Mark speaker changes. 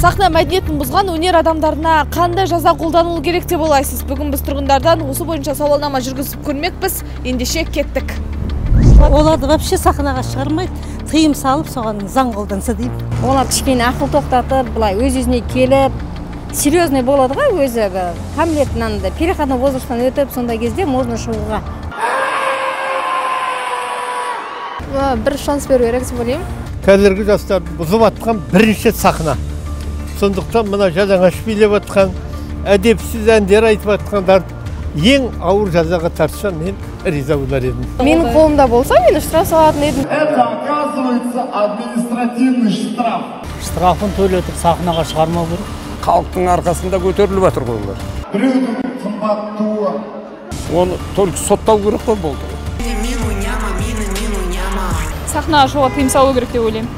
Speaker 1: Сахна мәдениетін бұзған өнер адамдарына қандай жаза қолданылу керек деп ойлайсыз? Бүгін біз тұрғындардан осы бойынша сауалнама жүргізіп көрмекпіз. Ендеше кеттік.
Speaker 2: Оларды вообще сахнаға шығармайды, тыйым салып, соған заң қолданса деймін.
Speaker 3: Олар кішкене ақыл тоқтатып, былай өз-өзіне келіп, серьезный болады ғой, өзі кәмелеттен переходной возрасттан өтіп, сондай кезде можно шығуға.
Speaker 1: Бір шанс беру керек деп ойлаймын.
Speaker 4: Қазіргі жастарды бұзып атқан бірінші сахна. Сондықтан мына жалаңаш билеп атқан, әдепсіз әндер айтып атқандар ең ауыр жазаға тартса мен риза болар едім.
Speaker 1: Менің қолымда болса, мен штраф салатын едім.
Speaker 5: Это оказывается административный штраф.
Speaker 6: Штрафын төлетіп сахнаға шығармау керек.
Speaker 7: Халықтың арқасында көтеріліп жатыр ғой олар.
Speaker 5: Біреудің қымбат туы.
Speaker 7: Оны только соттау керек қой болды.
Speaker 1: Сахнаға шығуға тыйым салу керек деп ойлаймын.